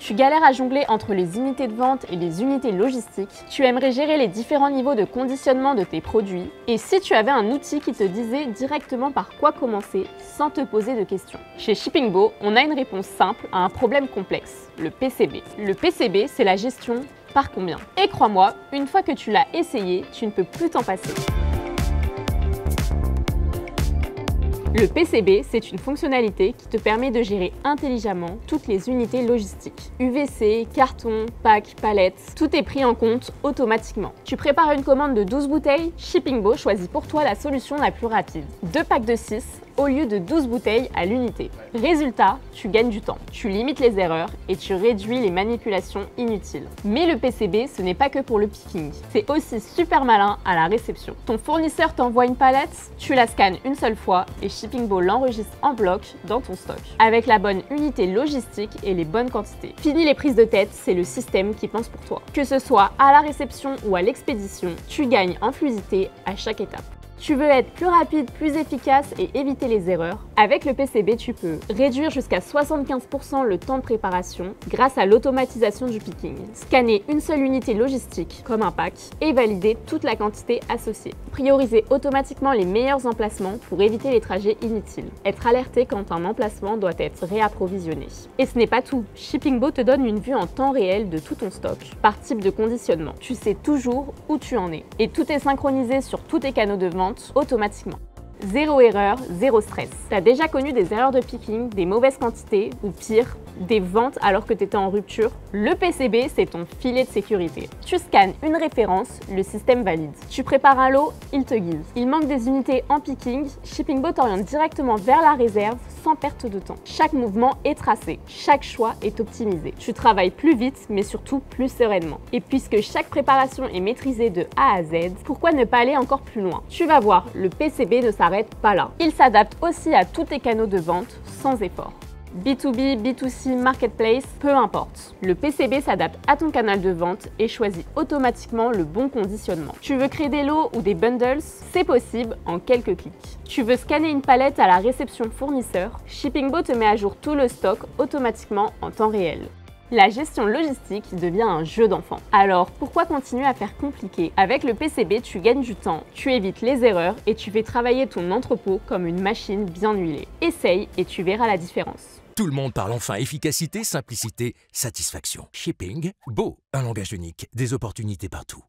Tu galères à jongler entre les unités de vente et les unités logistiques, tu aimerais gérer les différents niveaux de conditionnement de tes produits, et si tu avais un outil qui te disait directement par quoi commencer sans te poser de questions. Chez Shippingbo, on a une réponse simple à un problème complexe, le PCB. Le PCB, c'est la gestion par combien. Et crois-moi, une fois que tu l'as essayé, tu ne peux plus t'en passer. Le PCB, c'est une fonctionnalité qui te permet de gérer intelligemment toutes les unités logistiques. UVC, carton, pack, palettes, tout est pris en compte automatiquement. Tu prépares une commande de 12 bouteilles, Shippingbo choisit pour toi la solution la plus rapide. 2 packs de 6 au lieu de 12 bouteilles à l'unité. Résultat, tu gagnes du temps, tu limites les erreurs et tu réduis les manipulations inutiles. Mais le PCB, ce n'est pas que pour le picking, c'est aussi super malin à la réception. Ton fournisseur t'envoie une palette, tu la scannes une seule fois et Shippingbo l'enregistre en bloc dans ton stock, avec la bonne unité logistique et les bonnes quantités. Fini les prises de tête, c'est le système qui pense pour toi. Que ce soit à la réception ou à l'expédition, tu gagnes en fluidité à chaque étape. Tu veux être plus rapide, plus efficace et éviter les erreurs? Avec le PCB, tu peux réduire jusqu'à 75% le temps de préparation grâce à l'automatisation du picking, scanner une seule unité logistique comme un pack et valider toute la quantité associée. Prioriser automatiquement les meilleurs emplacements pour éviter les trajets inutiles. Être alerté quand un emplacement doit être réapprovisionné. Et ce n'est pas tout. Shippingbo te donne une vue en temps réel de tout ton stock par type de conditionnement. Tu sais toujours où tu en es. Et tout est synchronisé sur tous tes canaux de vente automatiquement. Zéro erreur, zéro stress. T'as déjà connu des erreurs de picking, des mauvaises quantités ou pire, des ventes alors que tu étais en rupture? Le PCB, c'est ton filet de sécurité. Tu scannes une référence, le système valide. Tu prépares un lot, il te guide. Il manque des unités en picking, Shippingbo t'oriente directement vers la réserve sans perte de temps. Chaque mouvement est tracé, chaque choix est optimisé. Tu travailles plus vite, mais surtout plus sereinement. Et puisque chaque préparation est maîtrisée de A à Z, pourquoi ne pas aller encore plus loin? Tu vas voir, le PCB ne s'arrête pas là. Il s'adapte aussi à tous tes canaux de vente sans effort. B2B, B2C, Marketplace, peu importe. Le PCB s'adapte à ton canal de vente et choisit automatiquement le bon conditionnement. Tu veux créer des lots ou des bundles? C'est possible en quelques clics. Tu veux scanner une palette à la réception fournisseur? Shippingbo te met à jour tout le stock automatiquement en temps réel. La gestion logistique devient un jeu d'enfant. Alors pourquoi continuer à faire compliqué? Avec le PCB, tu gagnes du temps, tu évites les erreurs et tu fais travailler ton entrepôt comme une machine bien huilée. Essaye et tu verras la différence. Tout le monde parle enfin efficacité, simplicité, satisfaction. Shippingbo, un langage unique, des opportunités partout.